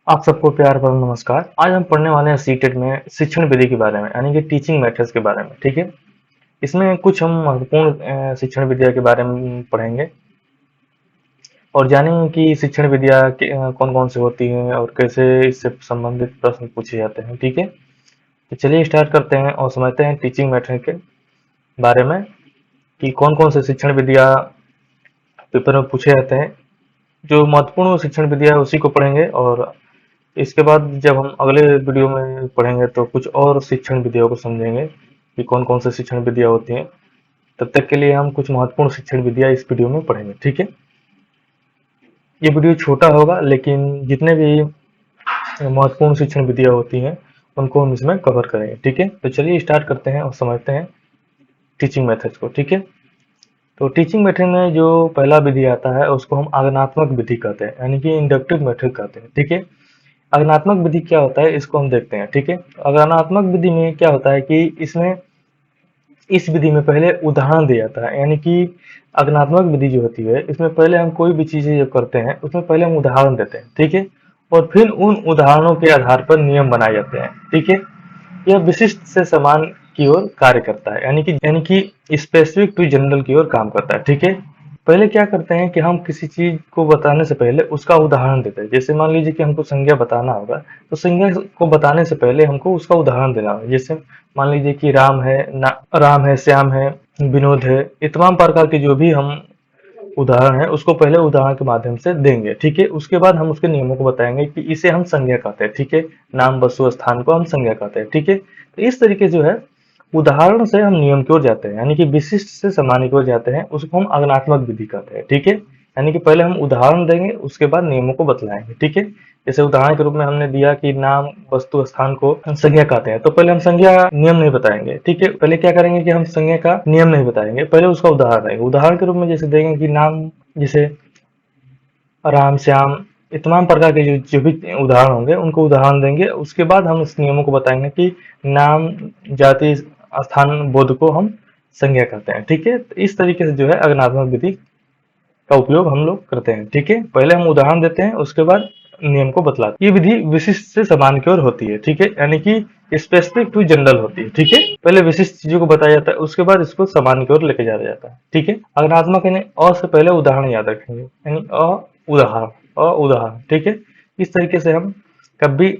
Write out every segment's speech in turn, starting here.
आप सबको प्यार भरा नमस्कार। आज हम पढ़ने वाले हैं सीटेट में शिक्षण विधि के बारे में, यानी कि टीचिंग मेथड्स के बारे में। ठीक है, इसमें कुछ हम महत्वपूर्ण शिक्षण विद्या के बारे में पढ़ेंगे और जानेंगे कि शिक्षण विद्या कौन कौन से होती हैं और कैसे इससे संबंधित प्रश्न पूछे जाते हैं। ठीक है, तो चलिए स्टार्ट करते हैं और समझते हैं टीचिंग मेथड के बारे में कि कौन कौन से शिक्षण विद्या पेपर में पूछे जाते हैं। जो महत्वपूर्ण शिक्षण विद्या है उसी को पढ़ेंगे और इसके बाद जब हम अगले वीडियो में पढ़ेंगे तो कुछ और शिक्षण विधियों को समझेंगे कि कौन कौन से शिक्षण विधियां होती हैं। तब तक के लिए हम कुछ महत्वपूर्ण शिक्षण विधियां इस वीडियो में पढ़ेंगे। ठीक है, ये वीडियो छोटा होगा लेकिन जितने भी महत्वपूर्ण शिक्षण विधियां होती हैं उनको हम इसमें कवर करेंगे। ठीक है, तो चलिए स्टार्ट करते हैं और समझते हैं टीचिंग मेथड्स को। ठीक है, तो टीचिंग मेथड में जो पहला विधि आता है उसको हम आगमनात्मक विधि कहते हैं, यानी कि इंडक्टिव मेथड कहते हैं। ठीक है, आगमनात्मक विधि क्या होता है इसको हम देखते हैं। ठीक है, आगमनात्मक विधि में क्या होता है कि इसमें इस विधि में पहले उदाहरण दिया जाता है, यानी कि आगमनात्मक विधि जो होती है इसमें पहले हम कोई भी चीजें जो करते हैं उसमें पहले हम उदाहरण देते हैं। ठीक है, और फिर उन उदाहरणों के आधार पर नियम बनाए जाते हैं। ठीक है, यह विशिष्ट से समान की ओर कार्य करता है, यानी कि स्पेसिफिक टू जनरल की ओर काम करता है। ठीक है, पहले क्या करते हैं कि हम किसी चीज को बताने से पहले उसका उदाहरण देते हैं। जैसे मान लीजिए कि हमको संज्ञा बताना होगा, तो संज्ञा को बताने से पहले हमको उसका उदाहरण देना होगा। जैसे मान लीजिए कि राम है, श्याम है, विनोद है, ये तमाम प्रकार के जो भी हम उदाहरण है उसको पहले उदाहरण के माध्यम से देंगे। ठीक है, उसके बाद हम उसके नियमों को बताएंगे कि इसे हम संज्ञा कहते हैं। ठीक है, नाम वस्तु स्थान को हम संज्ञा कहते हैं। ठीक है, तो इस तरीके जो है उदाहरण से हम नियम की ओर जाते हैं, यानी कि विशिष्ट से सामान्य की ओर जाते हैं, उसको हम आगमनात्मक विधि कहते हैं। ठीक है, यानी कि पहले हम उदाहरण देंगे उसके बाद नियमों को बतलाएंगे। ठीक है, जैसे उदाहरण के रूप में हमने दिया कि नाम वस्तु स्थान को हम संज्ञा कहते हैं, तो पहले हम संज्ञा नियम नहीं बताएंगे। ठीक है, पहले क्या करेंगे कि हम संज्ञा का नियम नहीं बताएंगे, पहले उसका उदाहरण देंगे। उदाहरण के रूप में जैसे देंगे कि नाम, जैसे राम, श्याम, ये तमाम प्रकार के जो भी उदाहरण होंगे उनको उदाहरण देंगे। उसके बाद हम इस नियमों को बताएंगे कि नाम, जाति, स्थान, बोध को हम संज्ञा कहते हैं। ठीक है, तो इस तरीके से जो है आगमनात्मक विधि का उपयोग हम लोग करते हैं। ठीक है, पहले हम उदाहरण देते हैं उसके बाद नियम को बतलाते हैं। ये विधि विशिष्ट से समान की ओर होती है। ठीक है, यानी कि स्पेसिफिक टू जनरल होती है। ठीक है, पहले विशिष्ट चीजों को बताया जाता है उसके बाद इसको समान की ओर लेके जाया जाता है। ठीक है, आगमनात्मक यानी अ से पहले उदाहरण याद रखेंगे, यानी उदाहरण। ठीक है, इस तरीके से हम कभी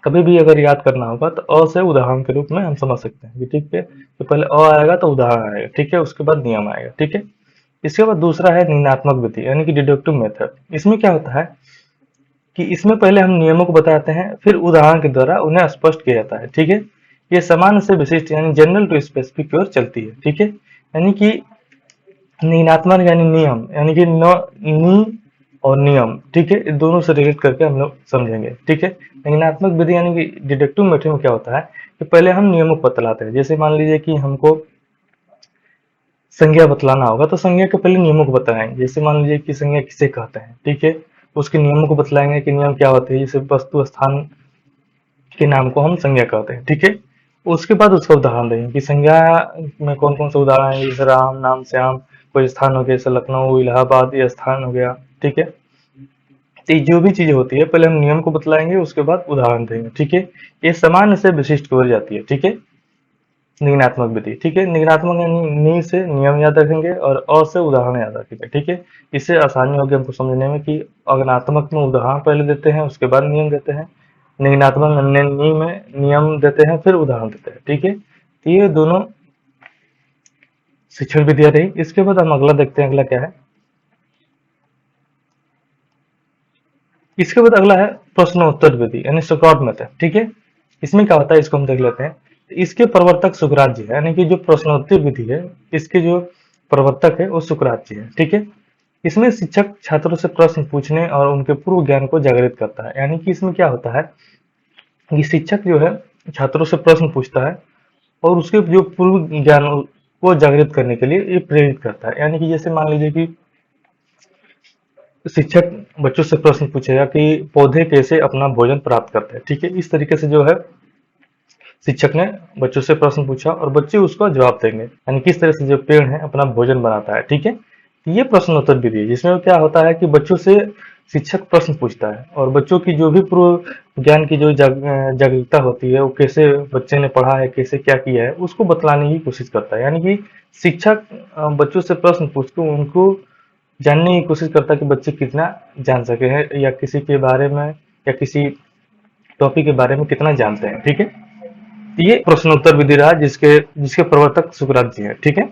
कभी भी अगर याद करना होगा तो अ से उदाहरण के रूप में हम समझ सकते हैं। ठीक है, तो पहले अ आएगा तो उदाहरण आएगा। ठीक है, उसके बाद नियम आएगा। ठीक है, इसके बाद दूसरा है निर्णयात्मक विधि, यानी कि डिडक्टिव मेथड। इसमें क्या होता है कि इसमें पहले हम नियमों को बताते हैं, फिर उदाहरण के द्वारा उन्हें स्पष्ट किया जाता है। ठीक है, ये सामान्य से विशिष्ट यानी जनरल टू स्पेसिफिक की ओर चलती है। ठीक है, यानी कि नियनात्मक यानी नियम, यानी कि नि और नियम। ठीक है, इन दोनों से रिलेट करके हम लोग समझेंगे। ठीक है, नियनात्मक विधि यानी कि डिडक्टिव मेथड में क्या होता है कि पहले हम नियमों को बतलाते हैं। जैसे मान लीजिए कि हमको संज्ञा बतलाना होगा तो संज्ञा के पहले नियमों को बताएंगे। जैसे मान लीजिए कि संज्ञा किसे कहते हैं। ठीक है, उसके नियमों को बतलाएंगे कि नियम क्या होते हैं। जैसे वस्तु स्थान के नाम को हम संज्ञा कहते हैं। ठीक है, उसके बाद उसका उदाहरण देंगे कि संज्ञा में कौन कौन से उदाहरण है। जैसे राम, नाम, श्याम, कोई स्थान हो गया, जैसे लखनऊ, इलाहाबाद, ये स्थान हो गया। ठीक है, तो जो भी चीजें होती है पहले हम नियम को बतलाएंगे उसके बाद उदाहरण देंगे। ठीक है, ये सामान्य से विशिष्ट की ओर जाती है। ठीक है, निगनात्मक विधि। ठीक है, निगनात्मक यानी नि से नियम याद रखेंगे और अ से उदाहरण याद रखेंगे। ठीक है, इससे आसानी होगी हमको समझने में कि अगनात्मक में उदाहरण पहले देते हैं उसके बाद नियम देते हैं, निगनात्मक नि में नियम देते हैं फिर उदाहरण देते हैं। ठीक है, तो ये दोनों शिक्षण विधियां रही। इसके बाद हम अगला देखते हैं, अगला क्या है। इसके बाद अगला है प्रश्नोत्तर विधि, यानी सुकरात मेथड। ठीक है, इसमें क्या होता है इसको हम देख लेते हैं। इसके प्रवर्तक सुकरात जी है, यानी कि जो प्रश्नोत्तर विधि है इसके जो प्रवर्तक है वो सुकरात जी है। ठीक है, इसमें शिक्षक छात्रों से प्रश्न पूछने और उनके पूर्व ज्ञान को जागृत करता है। यानी कि इसमें क्या होता है कि शिक्षक जो है छात्रों से प्रश्न पूछता है और उसके जो पूर्व ज्ञान को जागृत करने के लिए ये प्रेरित करता है। यानी कि जैसे मान लीजिए कि शिक्षक बच्चों से प्रश्न पूछेगा कि पौधे कैसे अपना भोजन प्राप्त करते हैं। ठीक है, इस तरीके से जो है शिक्षक ने बच्चों से प्रश्न पूछा और बच्चे उसका जवाब देंगे, यानी किस तरह से जो पेड़ है अपना भोजन बनाता है। ठीक है, ये प्रश्नोत्तर विधि है जिसमें क्या होता है कि बच्चों से शिक्षक प्रश्न पूछता है और बच्चों की जो भी पूर्व ज्ञान की जो जागरूकता होती है, वो कैसे बच्चे ने पढ़ा है, कैसे क्या किया है, उसको बतलाने की कोशिश करता है। यानी कि शिक्षक बच्चों से प्रश्न पूछ के उनको जानने की कोशिश करता है कि बच्चे कितना जान सके हैं, या किसी के बारे में या किसी टॉपिक के बारे में कितना जानते हैं। ठीक है, ये प्रश्नोत्तर विधि रहा जिसके जिसके प्रवर्तक सुकरात जी हैं। ठीक है,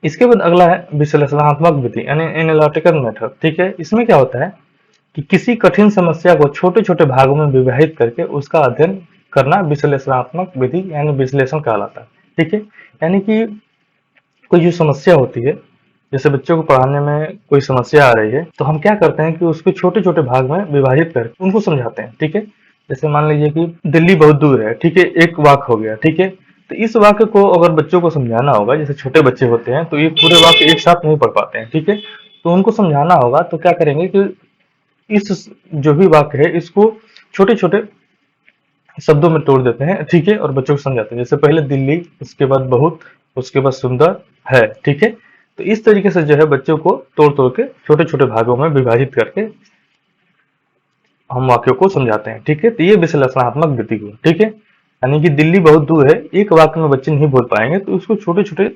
इसके बाद अगला है विश्लेषणात्मक विधि यानी एनालिटिकल मेथड। ठीक है, इसमें क्या होता है कि किसी कठिन समस्या को छोटे छोटे भागों में विभाजित करके उसका अध्ययन करना विश्लेषणात्मक विधि यानी विश्लेषण कहलाता है। ठीक है, यानी कि कोई जो समस्या होती है, जैसे बच्चों को पढ़ाने में कोई समस्या आ रही है, तो हम क्या करते हैं कि उसको छोटे छोटे भाग में विभाजित करके उनको समझाते हैं। ठीक है, जैसे मान लीजिए कि दिल्ली बहुत दूर है। ठीक है, एक वाक्य हो गया। ठीक है, तो इस वाक्य को अगर बच्चों को समझाना होगा, जैसे छोटे बच्चे होते हैं तो ये पूरे वाक्य एक साथ नहीं पढ़ पाते हैं। ठीक है, तो उनको समझाना होगा तो क्या करेंगे कि इस जो भी वाक्य है इसको छोटे छोटे शब्दों में तोड़ देते हैं। ठीक है, और बच्चों को समझाते हैं, जैसे पहले दिल्ली, उसके बाद बहुत, उसके बाद सुंदर है। ठीक है, तो इस तरीके से जो है बच्चों को तोड़ तोड़ के छोटे छोटे भागों में विभाजित करके हम वाक्यों को समझाते हैं। ठीक है, तो ये विश्लेषणात्मक विधि हुई। ठीक है, यानी कि दिल्ली बहुत दूर है, एक वाक्य में बच्चे नहीं बोल पाएंगे तो उसको छोटे छोटे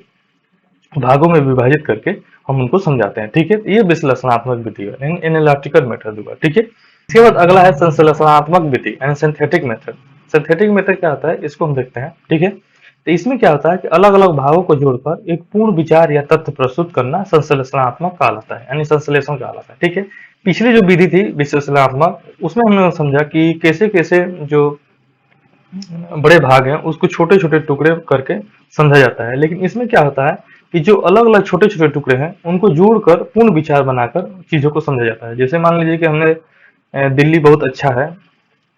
भागों में विभाजित करके हम उनको समझाते हैं। ठीक है, तो ये विश्लेषणात्मक विधि है, एनालिटिकल मेथड हुआ। ठीक है, इसके बाद अगला है संश्लेषणात्मक विधि यानी सिंथेटिक मेथड। सिंथेटिक मेथड क्या होता है, इसको हम देखते हैं। ठीक है, तो इसमें क्या होता है कि अलग अलग भागों को जोड़कर एक पूर्ण विचार या तथ्य प्रस्तुत करना संश्लेषणात्मक कहलाता है, यानी संश्लेषण कहलाता है। ठीक है, पिछली जो विधि थी विश्लेषणात्मक, उसमें हमने समझा कि कैसे कैसे जो बड़े भाग हैं उसको छोटे छोटे टुकड़े करके समझा जाता है, लेकिन इसमें क्या होता है कि जो अलग अलग छोटे छोटे टुकड़े हैं उनको जोड़कर पूर्ण विचार बनाकर चीजों को समझा जाता है। जैसे मान लीजिए कि हमने दिल्ली बहुत अच्छा है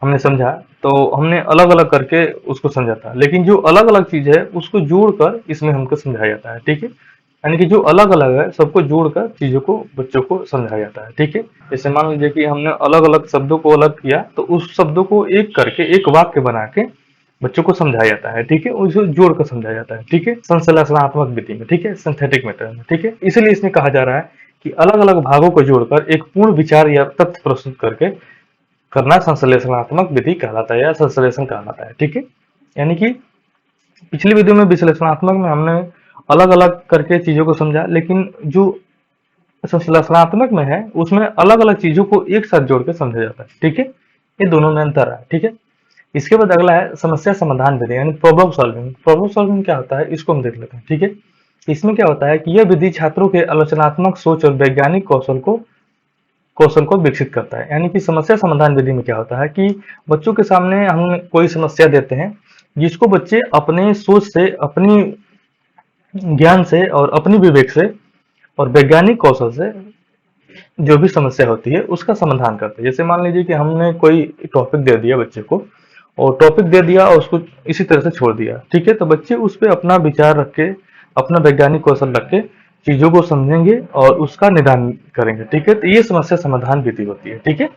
हमने समझा, तो हमने अलग अलग करके उसको समझा था, लेकिन जो अलग अलग चीज है उसको जोड़कर इसमें हमको समझाया जाता है। ठीक है, यानी कि जो अलग अलग है सबको जोड़कर चीजों को बच्चों को समझाया जाता है। ठीक है, जैसे मान लीजिए कि हमने अलग अलग शब्दों को अलग किया, तो उस शब्दों को एक करके एक वाक्य बना के बच्चों को समझाया जाता है। ठीक है, उसे जोड़ कर समझाया जाता है। ठीक है, संश्लेषणात्मक विधि में। ठीक है, सिंथेटिक मेथड में। ठीक है, इसलिए इसमें कहा जा रहा है कि अलग अलग भागों को जोड़कर एक पूर्ण विचार या तथ्य प्रस्तुत करके करना संश्लेषणात्मक विधि कहलाता है या संश्लेषण कहलाता है। ठीक है, यानी कि पिछली वीडियो में विश्लेषणात्मक में हमने अलग अलग करके चीजों को समझा, लेकिन जो संश्लेषणात्मक में है उसमें अलग अलग चीजों को एक साथ जोड़ के समझा जाता है। ठीक है, ये दोनों में अंतर है। ठीक है, इसके बाद अगला है समस्या समाधान विधि यानी प्रॉब्लम सॉल्विंग। प्रॉब्लम सॉल्विंग क्या होता है, इसको हम देख लेते हैं। ठीक है, इसमें क्या होता है कि यह विधि छात्रों के आलोचनात्मक सोच और वैज्ञानिक कौशल को विकसित करता है। यानी कि समस्या समाधान विधि में क्या होता है कि बच्चों के सामने हम कोई समस्या देते हैं जिसको बच्चे अपने सोच से, अपनी ज्ञान से और अपनी विवेक से और वैज्ञानिक कौशल से जो भी समस्या होती है उसका समाधान करते हैं। जैसे मान लीजिए कि हमने कोई टॉपिक दे दिया बच्चे को, और टॉपिक दे दिया और उसको इसी तरह से छोड़ दिया। ठीक है, तो बच्चे उस पर अपना विचार रख के, अपना वैज्ञानिक कौशल रख के चीजों को समझेंगे और उसका निदान करेंगे। ठीक है, तो ये समस्या समाधान विधि होती है। ठीक है,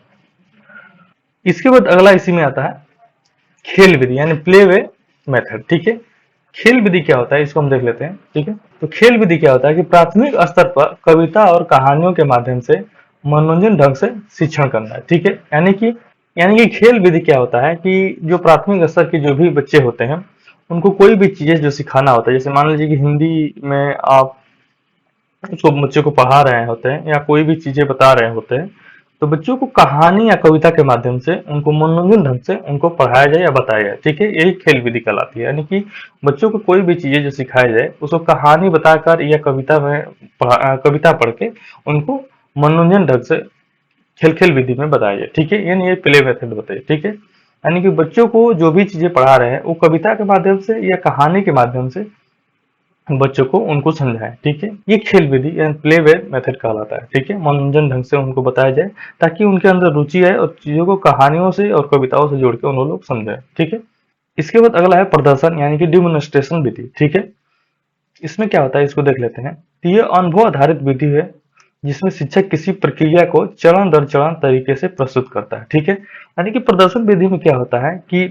इसके बाद अगला इसी में आता है खेल विधि यानी प्ले वे मेथड। ठीक है, खेल विधि क्या होता है इसको हम देख लेते हैं। ठीक है, तो खेल विधि क्या होता है कि प्राथमिक स्तर पर कविता और कहानियों के माध्यम से मनोरंजन ढंग से शिक्षण करना है। ठीक है, यानी कि खेल विधि क्या होता है कि जो प्राथमिक स्तर के जो भी बच्चे होते हैं उनको कोई भी चीजें जो सिखाना होता है, जैसे मान लीजिए कि हिंदी में आप उसको बच्चे को पढ़ा रहे होते हैं या कोई भी चीजें बता रहे होते हैं, तो बच्चों को कहानी या कविता के माध्यम से उनको मनोरंजन ढंग से उनको पढ़ाया जाए या बताया जाए। ठीक है, यही खेल विधि कहलाती है। यानी कि बच्चों को कोई भी चीजें जो सिखाई जाए उसको कहानी बताकर या कविता में कविता पढ़ के उनको मनोरंजन ढंग से खेल खेल विधि में बताया जाए। ठीक है, यानी ये प्ले मेथड होते हैं। ठीक है, यानी कि बच्चों को जो भी चीजें पढ़ा रहे हैं वो कविता के माध्यम से या कहानी के माध्यम से बच्चों को उनको समझाएं। ठीक है, ये खेल विधि यानी प्ले वे मेथड कहलाता है। ठीक है, मनोरंजन ढंग से उनको बताया जाए ताकि उनके अंदर रुचि आए और चीजों को कहानियों से और कविताओं से जोड़ के उन लोग समझें। ठीक है, इसके बाद अगला है प्रदर्शन यानी कि डिमोन्स्ट्रेशन विधि। ठीक है, इसमें क्या होता है इसको देख लेते हैं। तो ये अनुभव आधारित विधि है जिसमें शिक्षक किसी प्रक्रिया को चरण दर चरण तरीके से प्रस्तुत करता है। ठीक है, यानी कि प्रदर्शन विधि में क्या होता है कि,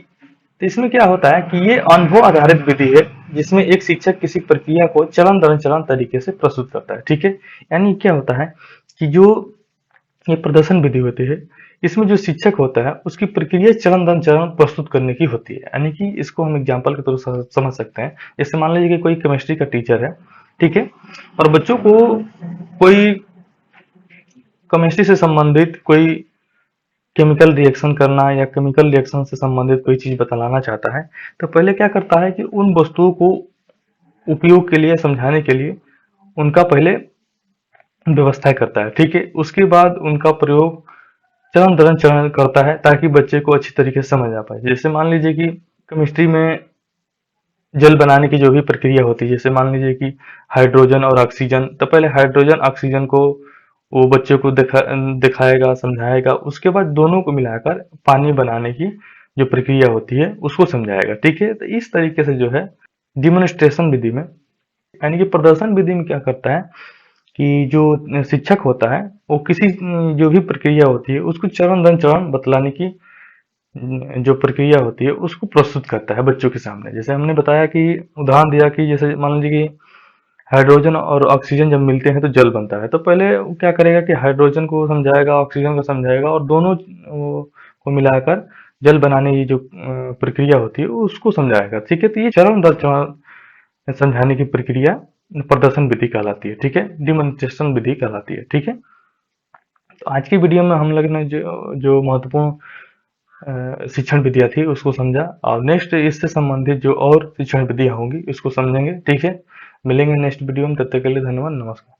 तो इसमें क्या होता है कि ये अनुभव आधारित विधि है जिसमें एक शिक्षक किसी प्रक्रिया को चरण दर चरण तरीके से प्रस्तुत करता है। ठीक है, यानी क्या होता है कि जो ये प्रदर्शन विधि होती है। इसमें जो शिक्षक होता है उसकी प्रक्रिया चरण दर चरण प्रस्तुत करने की होती है, यानी कि इसको हम एग्जाम्पल के थ्रू समझ सकते हैं। जैसे मान लीजिए कि कोई केमिस्ट्री का टीचर है, ठीक है, और बच्चों को कोई केमिस्ट्री से संबंधित कोई केमिकल रिएक्शन करना या केमिकल रिएक्शन से संबंधित कोई चीज बतलाना चाहता है, तो पहले क्या करता है कि उन वस्तुओं को उपयोग के लिए समझाने के लिए उनका पहले व्यवस्था करता है, ठीक है। उसके बाद उनका प्रयोग चरण दर चरण करता है ताकि बच्चे को अच्छी तरीके से समझ आ पाए। जैसे मान लीजिए कि केमिस्ट्री में जल बनाने की जो भी प्रक्रिया होती है, जैसे मान लीजिए कि हाइड्रोजन और ऑक्सीजन, तो पहले हाइड्रोजन ऑक्सीजन को वो बच्चे को दिखाएगा, समझाएगा, उसके बाद दोनों को मिलाकर पानी बनाने की जो प्रक्रिया होती है उसको समझाएगा, ठीक है। तो इस तरीके से जो है डिमोन्स्ट्रेशन विधि में, यानी कि प्रदर्शन विधि में क्या करता है कि जो शिक्षक होता है वो किसी जो भी प्रक्रिया होती है उसको चरण दर चरण बतलाने की जो प्रक्रिया होती है उसको प्रस्तुत करता है बच्चों के सामने। जैसे हमने बताया कि उदाहरण दिया कि जैसे मान लीजिए कि हाइड्रोजन और ऑक्सीजन जब मिलते हैं तो जल बनता है, तो पहले वो क्या करेगा कि हाइड्रोजन को समझाएगा, ऑक्सीजन को समझाएगा और दोनों को मिलाकर जल बनाने की जो प्रक्रिया होती है उसको समझाएगा, ठीक है। तो ये चरण दर चरण समझाने की प्रक्रिया प्रदर्शन विधि कहलाती है, ठीक है, डिमोन्स्ट्रेशन विधि कहलाती है, ठीक है। तो आज की वीडियो में हम लोग ने जो जो महत्वपूर्ण शिक्षण विधियाँ थी उसको समझा, और नेक्स्ट इससे संबंधित जो और शिक्षण विधियाँ होंगी इसको समझेंगे, ठीक है। मिलेंगे नेक्स्ट वीडियो में, तब तक के लिए धन्यवाद, नमस्कार।